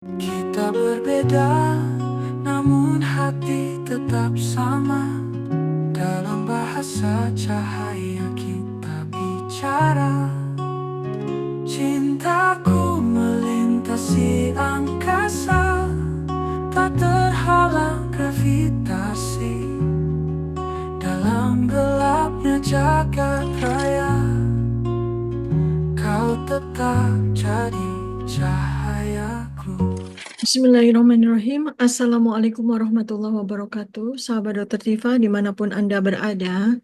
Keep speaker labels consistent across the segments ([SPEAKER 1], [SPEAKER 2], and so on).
[SPEAKER 1] Kita berbeda, namun hati tetap sama. Dalam bahasa cahaya kita bicara. Cintaku melintasi angkasa, tak terhalang gravitasi. Dalam gelapnya jagat raya, kau tetap jadi cahayaku.
[SPEAKER 2] Bismillahirrahmanirrahim. Assalamualaikum warahmatullahi wabarakatuh. Sahabat Dokter Tifa dimanapun Anda berada.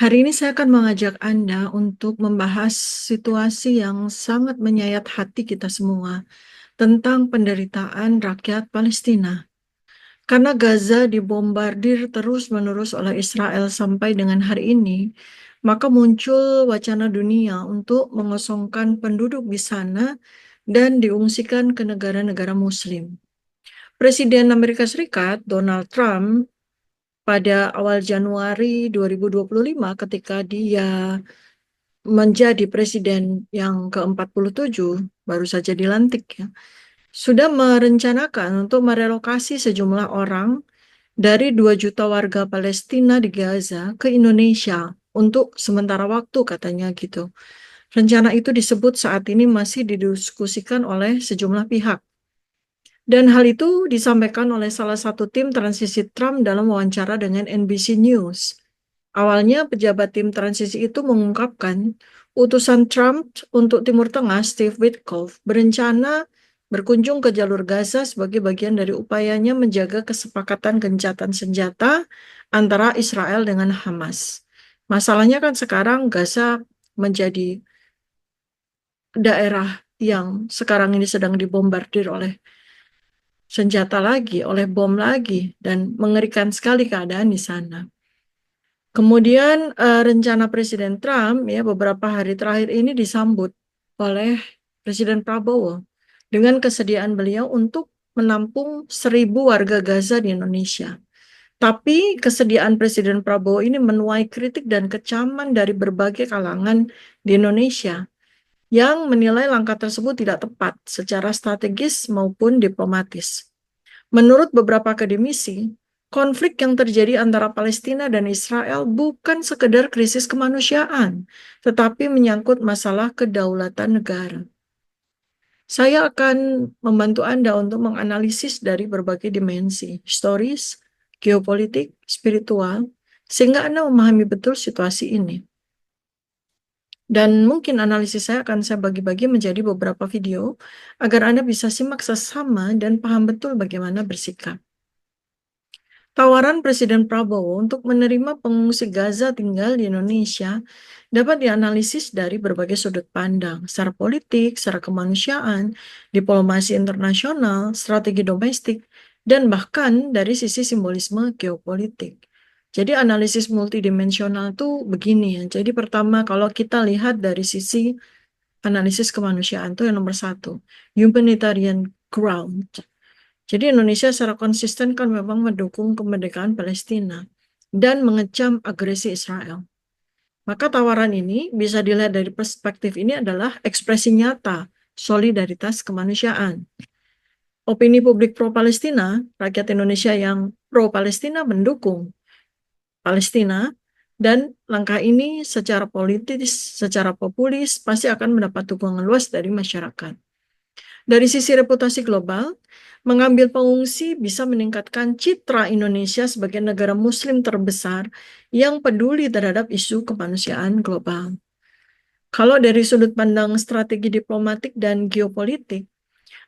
[SPEAKER 2] Hari ini saya akan mengajak Anda untuk membahas situasi yang sangat menyayat hati kita semua tentang penderitaan rakyat Palestina. Karena Gaza dibombardir terus-menerus oleh Israel sampai dengan hari ini, maka muncul wacana dunia untuk mengosongkan penduduk di sana dan diungsikan ke negara-negara Muslim. Presiden Amerika Serikat, Donald Trump, pada awal Januari 2025 ketika dia menjadi presiden yang ke-47, baru saja dilantik ya, sudah merencanakan untuk merelokasi sejumlah orang dari 2 juta warga Palestina di Gaza ke Indonesia untuk sementara waktu katanya gitu. Rencana itu disebut saat ini masih didiskusikan oleh sejumlah pihak. Dan hal itu disampaikan oleh salah satu tim transisi Trump dalam wawancara dengan NBC News. Awalnya pejabat tim transisi itu mengungkapkan utusan Trump untuk Timur Tengah, Steve Witkoff, berencana berkunjung ke jalur Gaza sebagai bagian dari upayanya menjaga kesepakatan gencatan senjata antara Israel dengan Hamas. Masalahnya kan sekarang Gaza menjadi daerah yang sekarang ini sedang dibombardir oleh senjata lagi, oleh bom lagi, dan mengerikan sekali keadaan di sana. Kemudian rencana Presiden Trump ya beberapa hari terakhir ini disambut oleh Presiden Prabowo dengan kesediaan beliau untuk menampung 1.000 warga Gaza di Indonesia. Tapi kesediaan Presiden Prabowo ini menuai kritik dan kecaman dari berbagai kalangan di Indonesia yang menilai langkah tersebut tidak tepat secara strategis maupun diplomatis. Menurut beberapa akademisi, konflik yang terjadi antara Palestina dan Israel bukan sekedar krisis kemanusiaan, tetapi menyangkut masalah kedaulatan negara. Saya akan membantu Anda untuk menganalisis dari berbagai dimensi, historis, geopolitik, spiritual, sehingga Anda memahami betul situasi ini. Dan mungkin analisis saya akan saya bagi-bagi menjadi beberapa video agar Anda bisa simak sesama dan paham betul bagaimana bersikap. Tawaran Presiden Prabowo untuk menerima pengungsi Gaza tinggal di Indonesia dapat dianalisis dari berbagai sudut pandang, secara politik, secara kemanusiaan, diplomasi internasional, strategi domestik, dan bahkan dari sisi simbolisme geopolitik. Jadi analisis multidimensional itu begini ya. Jadi pertama kalau kita lihat dari sisi analisis kemanusiaan itu yang nomor satu, humanitarian ground. Jadi Indonesia secara konsisten kan memang mendukung kemerdekaan Palestina dan mengecam agresi Israel. Maka tawaran ini bisa dilihat dari perspektif ini adalah ekspresi nyata solidaritas kemanusiaan. Opini publik pro-Palestina, rakyat Indonesia yang pro-Palestina mendukung Palestina, dan langkah ini secara politis, secara populis pasti akan mendapat dukungan luas dari masyarakat. Dari sisi reputasi global, mengambil pengungsi bisa meningkatkan citra Indonesia sebagai negara Muslim terbesar yang peduli terhadap isu kemanusiaan global. Kalau dari sudut pandang strategi diplomatik dan geopolitik,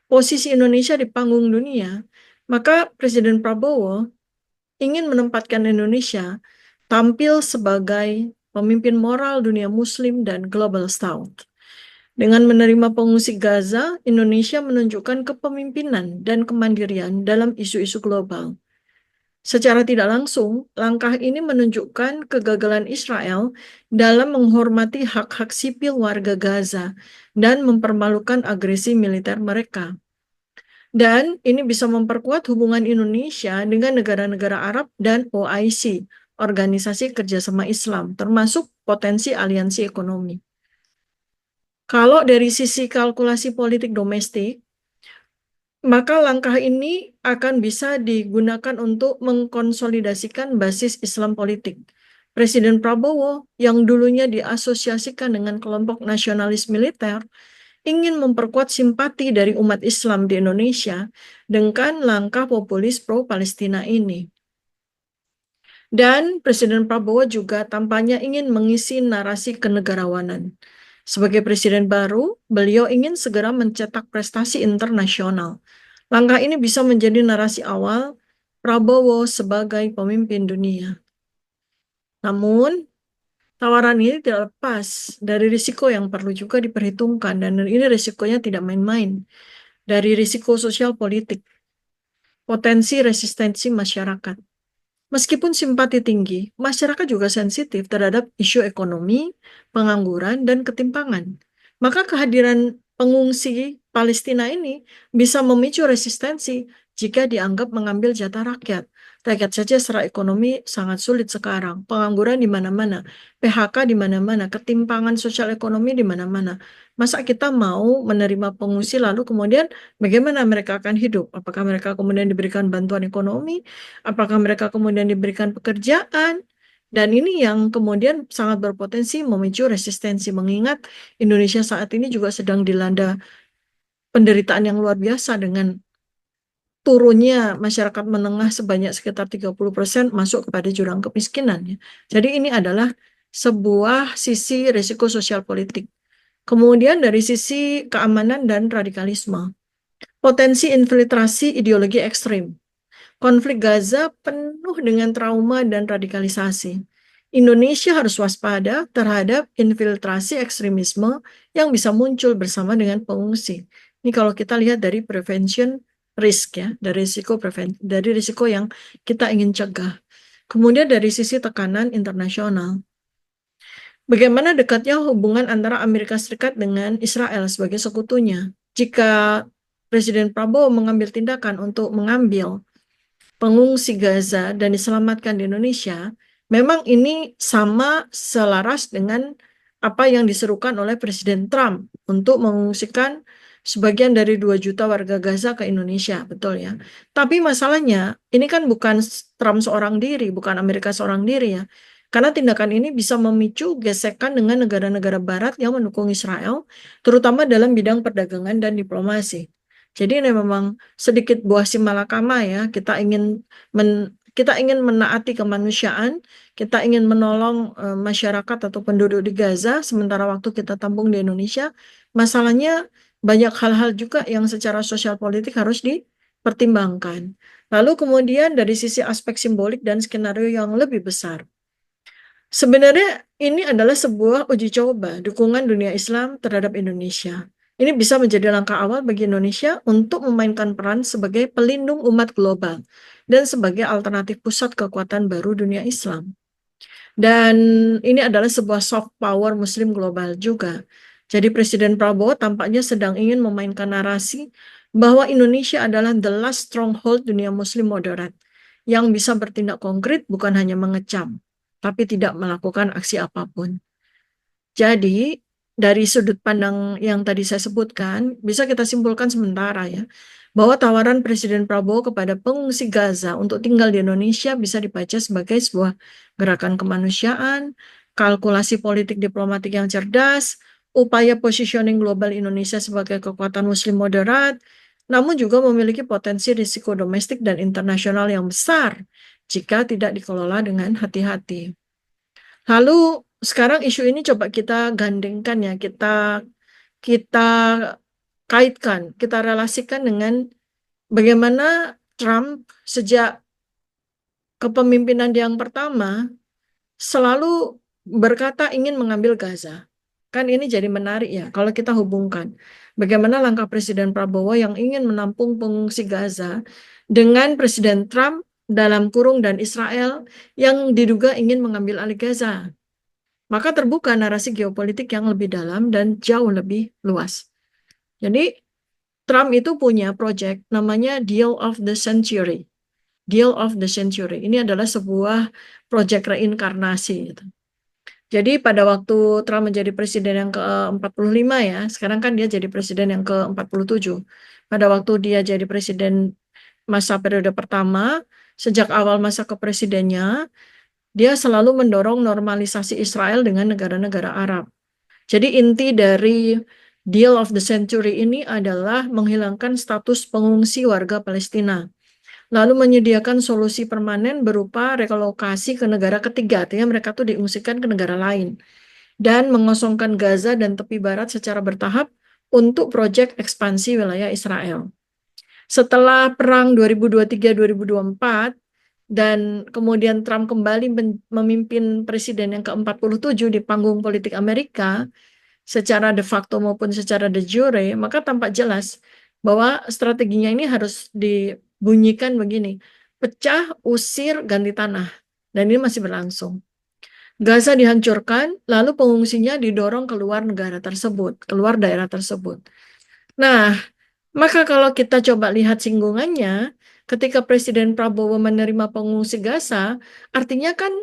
[SPEAKER 2] posisi Indonesia di panggung dunia, maka Presiden Prabowo ingin menempatkan Indonesia tampil sebagai pemimpin moral dunia Muslim dan Global South. Dengan menerima pengungsi Gaza, Indonesia menunjukkan kepemimpinan dan kemandirian dalam isu-isu global. Secara tidak langsung, langkah ini menunjukkan kegagalan Israel dalam menghormati hak-hak sipil warga Gaza dan mempermalukan agresi militer mereka. Dan ini bisa memperkuat hubungan Indonesia dengan negara-negara Arab dan OIC, Organisasi Kerjasama Islam, termasuk potensi aliansi ekonomi. Kalau dari sisi kalkulasi politik domestik, Maka langkah ini akan bisa digunakan untuk mengkonsolidasikan basis Islam politik. Presiden Prabowo yang dulunya diasosiasikan dengan kelompok nasionalis militer ingin memperkuat simpati dari umat Islam di Indonesia dengan langkah populis pro-Palestina ini. Dan Presiden Prabowo juga tampaknya ingin mengisi narasi kenegarawanan. Sebagai presiden baru, beliau ingin segera mencetak prestasi internasional. Langkah ini bisa menjadi narasi awal Prabowo sebagai pemimpin dunia. Namun, tawaran ini tidak lepas dari risiko yang perlu juga diperhitungkan, dan ini risikonya tidak main-main. Dari risiko sosial politik, potensi resistensi masyarakat. Meskipun simpati tinggi, masyarakat juga sensitif terhadap isu ekonomi, pengangguran, dan ketimpangan. Maka kehadiran pengungsi Palestina ini bisa memicu resistensi jika dianggap mengambil jatah rakyat. Rakyat saja secara ekonomi sangat sulit sekarang, pengangguran di mana-mana, PHK di mana-mana, ketimpangan sosial ekonomi di mana-mana. Masa kita mau menerima pengungsi lalu kemudian bagaimana mereka akan hidup? Apakah mereka kemudian diberikan bantuan ekonomi? Apakah mereka kemudian diberikan pekerjaan? Dan ini yang kemudian sangat berpotensi memicu resistensi, mengingat Indonesia saat ini juga sedang dilanda penderitaan yang luar biasa dengan turunnya masyarakat menengah sebanyak sekitar 30% masuk kepada jurang kemiskinan. Ya. Jadi ini adalah sebuah sisi risiko sosial politik. Kemudian dari sisi keamanan dan radikalisme, potensi infiltrasi ideologi ekstrim. Konflik Gaza penuh dengan trauma dan radikalisasi. Indonesia harus waspada terhadap infiltrasi ekstremisme yang bisa muncul bersama dengan pengungsi. Ini kalau kita lihat dari prevention risk ya, dari risiko yang kita ingin cegah. Kemudian dari sisi tekanan internasional. Bagaimana dekatnya hubungan antara Amerika Serikat dengan Israel sebagai sekutunya? Jika Presiden Prabowo mengambil tindakan untuk mengambil pengungsi Gaza dan diselamatkan di Indonesia, memang ini sama selaras dengan apa yang diserukan oleh Presiden Trump untuk mengungsikan sebagian dari 2 juta warga Gaza ke Indonesia, betul ya. Tapi masalahnya, ini kan bukan Trump seorang diri, bukan Amerika seorang diri ya. Karena tindakan ini bisa memicu gesekan dengan negara-negara barat yang mendukung Israel, terutama dalam bidang perdagangan dan diplomasi. Jadi ini memang sedikit buah si malakama ya. Kita ingin menaati kemanusiaan, kita ingin menolong masyarakat atau penduduk di Gaza, sementara waktu kita tampung di Indonesia. Masalahnya banyak hal-hal juga yang secara sosial politik harus dipertimbangkan. Lalu kemudian dari sisi aspek simbolik dan skenario yang lebih besar. Sebenarnya ini adalah sebuah uji coba dukungan dunia Islam terhadap Indonesia. Ini bisa menjadi langkah awal bagi Indonesia untuk memainkan peran sebagai pelindung umat global dan sebagai alternatif pusat kekuatan baru dunia Islam. Dan ini adalah sebuah soft power Muslim global juga. Jadi Presiden Prabowo tampaknya sedang ingin memainkan narasi bahwa Indonesia adalah the last stronghold dunia Muslim moderat yang bisa bertindak konkret bukan hanya mengecam, tapi tidak melakukan aksi apapun. Jadi, dari sudut pandang yang tadi saya sebutkan, bisa kita simpulkan sementara ya, bahwa tawaran Presiden Prabowo kepada pengungsi Gaza untuk tinggal di Indonesia bisa dibaca sebagai sebuah gerakan kemanusiaan, kalkulasi politik diplomatik yang cerdas, upaya positioning global Indonesia sebagai kekuatan Muslim moderat, namun juga memiliki potensi risiko domestik dan internasional yang besar jika tidak dikelola dengan hati-hati. Lalu sekarang isu ini coba kita gandengkan ya, kita kaitkan, kita relasikan dengan bagaimana Trump sejak kepemimpinan yang pertama selalu berkata ingin mengambil Gaza. Kan ini jadi menarik ya kalau kita hubungkan bagaimana langkah Presiden Prabowo yang ingin menampung pengungsi Gaza dengan Presiden Trump dalam kurung dan Israel yang diduga ingin mengambil alih Gaza. Maka terbuka narasi geopolitik yang lebih dalam dan jauh lebih luas. Jadi Trump itu punya proyek namanya Deal of the Century. Deal of the Century. Ini adalah sebuah proyek reinkarnasi. Gitu. Jadi pada waktu Trump menjadi presiden yang ke-45 ya, sekarang kan dia jadi presiden yang ke-47. pada waktu dia jadi presiden masa periode pertama, sejak awal masa kepresidennya, dia selalu mendorong normalisasi Israel dengan negara-negara Arab. Jadi inti dari Deal of the Century ini adalah menghilangkan status pengungsi warga Palestina, lalu menyediakan solusi permanen berupa relokasi ke negara ketiga, artinya mereka tuh diungsikan ke negara lain, dan mengosongkan Gaza dan tepi barat secara bertahap untuk proyek ekspansi wilayah Israel. Setelah perang 2023-2024 dan kemudian Trump kembali memimpin presiden yang ke-47 di panggung politik Amerika, secara de facto maupun secara de jure, maka tampak jelas bahwa strateginya ini harus dibunyikan begini: pecah, usir, ganti tanah. Dan ini masih berlangsung. Gaza dihancurkan, lalu pengungsinya didorong keluar negara tersebut, keluar daerah tersebut. Nah, maka kalau kita coba lihat singgungannya, ketika Presiden Prabowo menerima pengungsi Gaza, artinya kan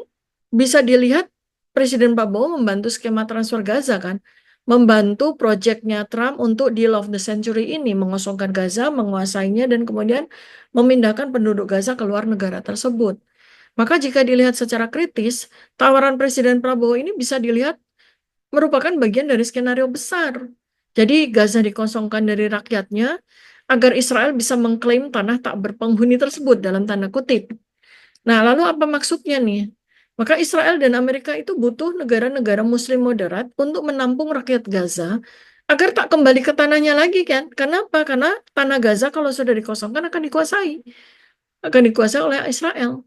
[SPEAKER 2] bisa dilihat Presiden Prabowo membantu skema transfer Gaza kan, membantu proyeknya Trump untuk Deal of the Century ini, mengosongkan Gaza, menguasainya, dan kemudian memindahkan penduduk Gaza ke luar negara tersebut. Maka jika dilihat secara kritis, tawaran Presiden Prabowo ini bisa dilihat merupakan bagian dari skenario besar. Jadi Gaza dikosongkan dari rakyatnya agar Israel bisa mengklaim tanah tak berpenghuni tersebut dalam tanda kutip. Nah, lalu apa maksudnya nih? Maka Israel dan Amerika itu butuh negara-negara Muslim moderat untuk menampung rakyat Gaza agar tak kembali ke tanahnya lagi kan? Kenapa? Karena tanah Gaza kalau sudah dikosongkan akan dikuasai oleh Israel.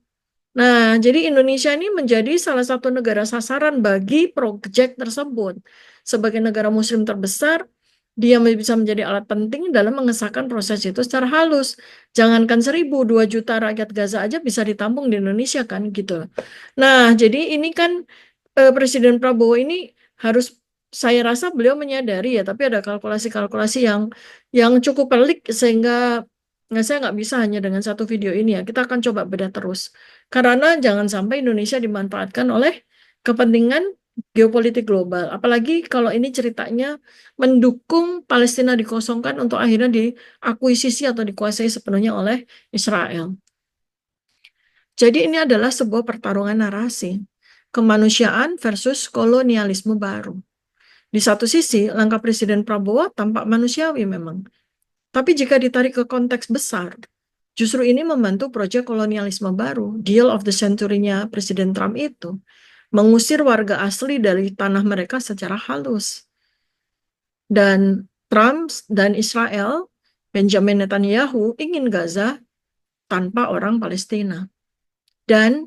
[SPEAKER 2] Nah, jadi Indonesia ini menjadi salah satu negara sasaran bagi proyek tersebut. Sebagai negara Muslim terbesar, dia bisa menjadi alat penting dalam mengesahkan proses itu secara halus. Jangankan 1.000, 2 juta rakyat Gaza aja bisa ditampung di Indonesia kan gitu. Nah, jadi ini kan Presiden Prabowo ini harus, saya rasa beliau menyadari ya, tapi ada kalkulasi-kalkulasi yang cukup pelik sehingga saya nggak bisa hanya dengan satu video ini ya. Kita akan coba bedah terus. Karena jangan sampai Indonesia dimanfaatkan oleh kepentingan geopolitik global. Apalagi kalau ini ceritanya mendukung Palestina dikosongkan untuk akhirnya diakuisisi atau dikuasai sepenuhnya oleh Israel. Jadi ini adalah sebuah pertarungan narasi. Kemanusiaan versus kolonialisme baru. Di satu sisi, langkah Presiden Prabowo tampak manusiawi memang. Tapi jika ditarik ke konteks besar, justru ini membantu proyek kolonialisme baru, Deal of the Century-nya Presiden Trump itu, mengusir warga asli dari tanah mereka secara halus. Dan Trump dan Israel, Benjamin Netanyahu, ingin Gaza tanpa orang Palestina. Dan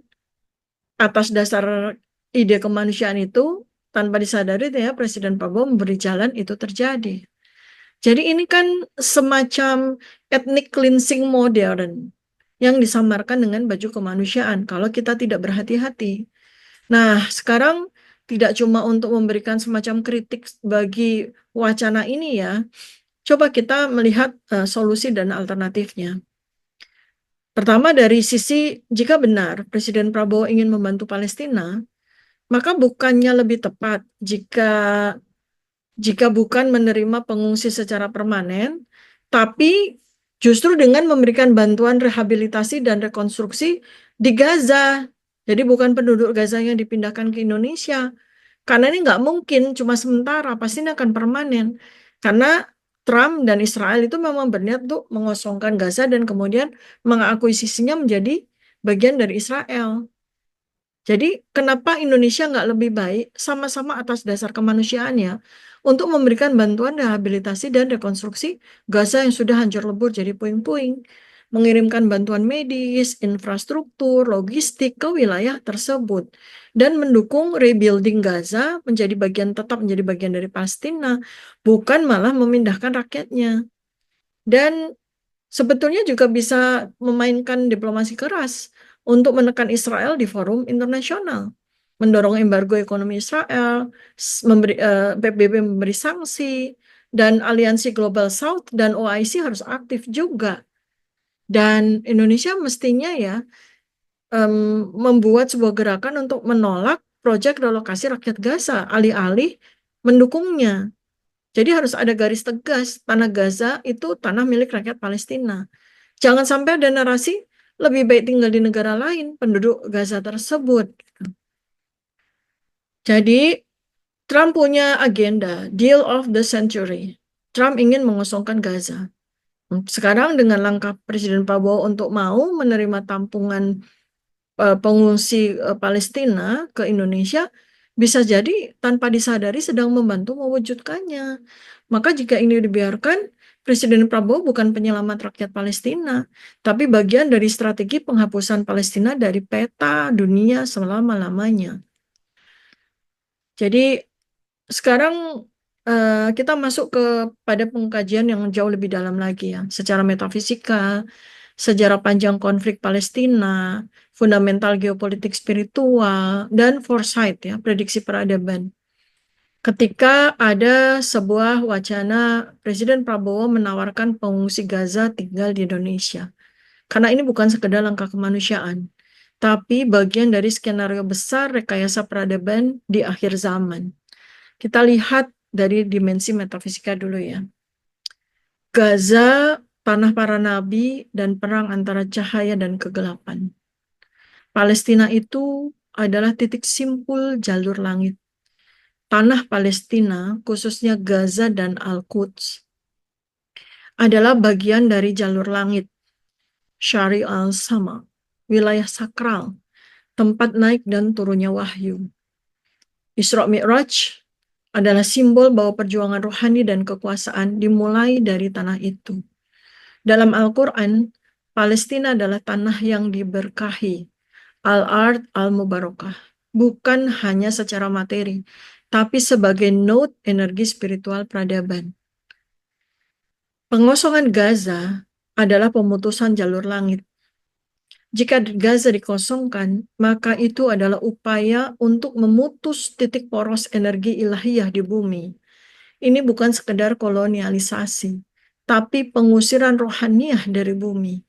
[SPEAKER 2] atas dasar ide kemanusiaan itu, tanpa disadari ya, Presiden Prabowo memberi jalan itu terjadi. Jadi ini kan semacam ethnic cleansing modern yang disamarkan dengan baju kemanusiaan kalau kita tidak berhati-hati. Nah, sekarang tidak cuma untuk memberikan semacam kritik bagi wacana ini ya, coba kita melihat solusi dan alternatifnya. Pertama, dari sisi jika benar Presiden Prabowo ingin membantu Palestina, maka bukannya lebih tepat jika bukan menerima pengungsi secara permanen, tapi justru dengan memberikan bantuan rehabilitasi dan rekonstruksi di Gaza. Jadi bukan penduduk Gaza yang dipindahkan ke Indonesia. Karena ini nggak mungkin cuma sementara, pasti ini akan permanen. Karena Trump dan Israel itu memang berniat untuk mengosongkan Gaza dan kemudian mengakuisisinya menjadi bagian dari Israel. Jadi kenapa Indonesia nggak lebih baik sama-sama atas dasar kemanusiaannya untuk memberikan bantuan rehabilitasi dan rekonstruksi Gaza yang sudah hancur lebur jadi puing-puing, mengirimkan bantuan medis, infrastruktur, logistik ke wilayah tersebut, dan mendukung rebuilding Gaza tetap menjadi bagian dari Palestina, bukan malah memindahkan rakyatnya. Dan sebetulnya juga bisa memainkan diplomasi keras untuk menekan Israel di forum internasional, mendorong embargo ekonomi Israel, PBB memberi sanksi, dan Aliansi Global South dan OIC harus aktif juga. Dan Indonesia mestinya ya membuat sebuah gerakan untuk menolak proyek relokasi rakyat Gaza, alih-alih mendukungnya. Jadi harus ada garis tegas, tanah Gaza itu tanah milik rakyat Palestina. Jangan sampai ada narasi lebih baik tinggal di negara lain penduduk Gaza tersebut. Jadi Trump punya agenda, deal of the century. Trump ingin mengosongkan Gaza. Sekarang dengan langkah Presiden Prabowo untuk mau menerima tampungan pengungsi Palestina ke Indonesia, bisa jadi tanpa disadari sedang membantu mewujudkannya. Maka jika ini dibiarkan, Presiden Prabowo bukan penyelamat rakyat Palestina, tapi bagian dari strategi penghapusan Palestina dari peta dunia selama-lamanya. Jadi sekarang kita masuk pada pengkajian yang jauh lebih dalam lagi ya, secara metafisika, sejarah panjang konflik Palestina, fundamental geopolitik spiritual, dan foresight ya, prediksi peradaban. Ketika ada sebuah wacana Presiden Prabowo menawarkan pengungsi Gaza tinggal di Indonesia. Karena ini bukan sekedar langkah kemanusiaan, tapi bagian dari skenario besar rekayasa peradaban di akhir zaman. Kita lihat dari dimensi metafisika dulu ya. Gaza, tanah para nabi, dan perang antara cahaya dan kegelapan. Palestina itu adalah titik simpul jalur langit. Tanah Palestina, khususnya Gaza dan Al-Quds, adalah bagian dari jalur langit, Syari al-Sama, wilayah sakral, tempat naik dan turunnya wahyu. Isra Mi'raj adalah simbol bahwa perjuangan rohani dan kekuasaan dimulai dari tanah itu. Dalam Al-Quran, Palestina adalah tanah yang diberkahi, Al-Ard Al-Mubarakah, bukan hanya secara materi, tapi sebagai node energi spiritual peradaban. Pengosongan Gaza adalah pemutusan jalur langit. Jika Gaza dikosongkan, maka itu adalah upaya untuk memutus titik poros energi ilahiyah di bumi. Ini bukan sekedar kolonialisasi, tapi pengusiran rohaniah dari bumi.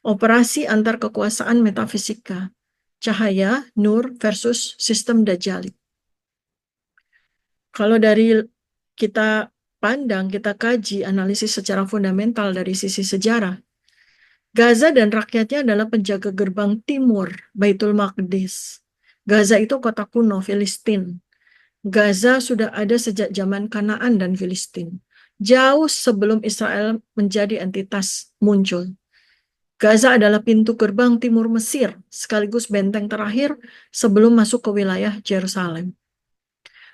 [SPEAKER 2] Operasi antar kekuasaan metafisika, cahaya, nur versus sistem dajjali. Kalau dari kita pandang, kita kaji, analisis secara fundamental dari sisi sejarah, Gaza dan rakyatnya adalah penjaga gerbang timur, Baitul Maqdis. Gaza itu kota kuno, Filistin. Gaza sudah ada sejak zaman Kanaan dan Filistin, jauh sebelum Israel menjadi entitas muncul. Gaza adalah pintu gerbang timur Mesir, sekaligus benteng terakhir sebelum masuk ke wilayah Yerusalem.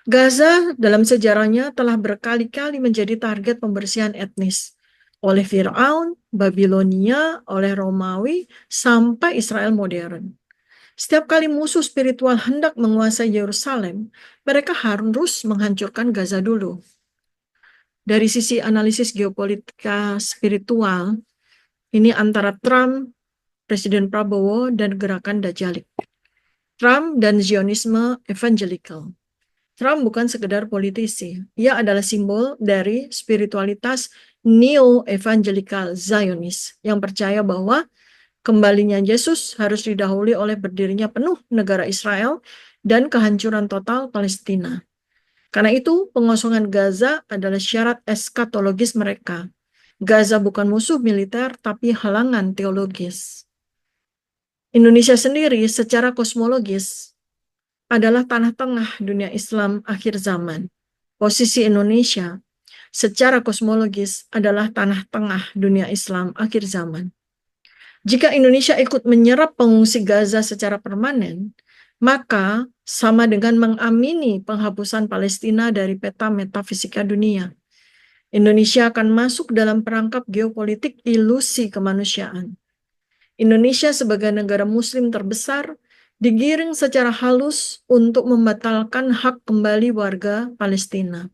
[SPEAKER 2] Gaza dalam sejarahnya telah berkali-kali menjadi target pembersihan etnis oleh Firaun, Babilonia, oleh Romawi, sampai Israel modern. Setiap kali musuh spiritual hendak menguasai Yerusalem, mereka harus menghancurkan Gaza dulu. Dari sisi analisis geopolitika spiritual, ini antara Trump, Presiden Prabowo, dan gerakan Dajjalik. Trump dan Zionisme evangelical. Trump bukan sekedar politisi, ia adalah simbol dari spiritualitas neo-evangelical Zionis yang percaya bahwa kembalinya Yesus harus didahului oleh berdirinya penuh negara Israel dan kehancuran total Palestina. Karena itu, pengosongan Gaza adalah syarat eskatologis mereka. Gaza bukan musuh militer, tapi halangan teologis. Indonesia sendiri secara kosmologis adalah tanah tengah dunia Islam akhir zaman. Posisi Indonesia secara kosmologis adalah tanah tengah dunia Islam akhir zaman. Jika Indonesia ikut menyerap pengungsi Gaza secara permanen, maka sama dengan mengamini penghapusan Palestina dari peta metafisika dunia. Indonesia akan masuk dalam perangkap geopolitik ilusi kemanusiaan. Indonesia sebagai negara muslim terbesar digiring secara halus untuk membatalkan hak kembali warga Palestina.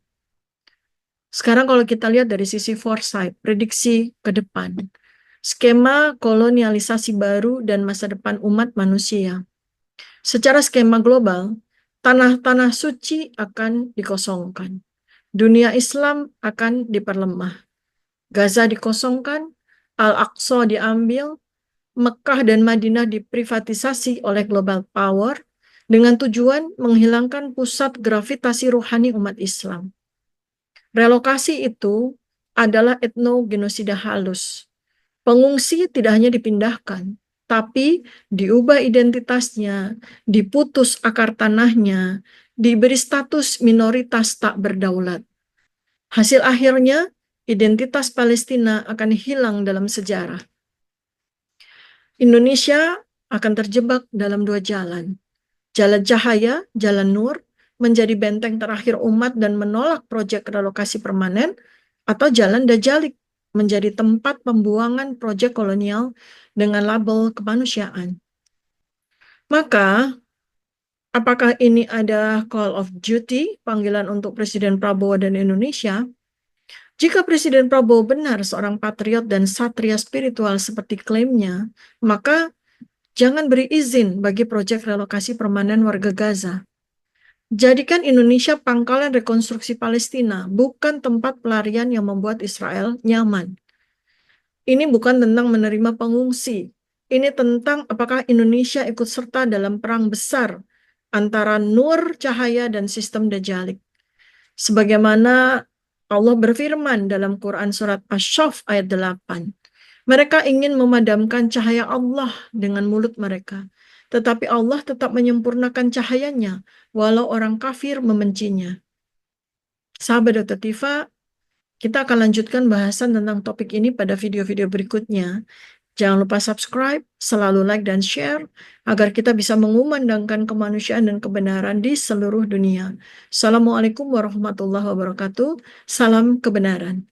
[SPEAKER 2] Sekarang kalau kita lihat dari sisi foresight, prediksi ke depan, skema kolonialisasi baru dan masa depan umat manusia. Secara skema global, tanah-tanah suci akan dikosongkan. Dunia Islam akan diperlemah. Gaza dikosongkan, Al-Aqsa diambil, Mekah dan Madinah diprivatisasi oleh global power dengan tujuan menghilangkan pusat gravitasi rohani umat Islam. Relokasi itu adalah etnogenosida halus. Pengungsi tidak hanya dipindahkan, tapi diubah identitasnya, diputus akar tanahnya, diberi status minoritas tak berdaulat. Hasil akhirnya, identitas Palestina akan hilang dalam sejarah. Indonesia akan terjebak dalam dua jalan. Jalan cahaya, jalan nur, menjadi benteng terakhir umat dan menolak proyek relokasi permanen, atau jalan dajalik, menjadi tempat pembuangan proyek kolonial dengan label kemanusiaan. Maka, apakah ini ada call of duty, panggilan untuk Presiden Prabowo dan Indonesia? Jika Presiden Prabowo benar seorang patriot dan satria spiritual seperti klaimnya, maka jangan beri izin bagi proyek relokasi permanen warga Gaza. Jadikan Indonesia pangkalan rekonstruksi Palestina, bukan tempat pelarian yang membuat Israel nyaman. Ini bukan tentang menerima pengungsi. Ini tentang apakah Indonesia ikut serta dalam perang besar antara nur, cahaya, dan sistem dajjalik. Sebagaimana Allah berfirman dalam Quran surat Asy-Syaff ayat 8. Mereka ingin memadamkan cahaya Allah dengan mulut mereka. Tetapi Allah tetap menyempurnakan cahayanya, walau orang kafir membencinya. Sahabat Dr. Tifa, kita akan lanjutkan bahasan tentang topik ini pada video-video berikutnya. Jangan lupa subscribe, selalu like dan share, agar kita bisa mengumandangkan kemanusiaan dan kebenaran di seluruh dunia. Assalamualaikum warahmatullahi wabarakatuh. Salam kebenaran.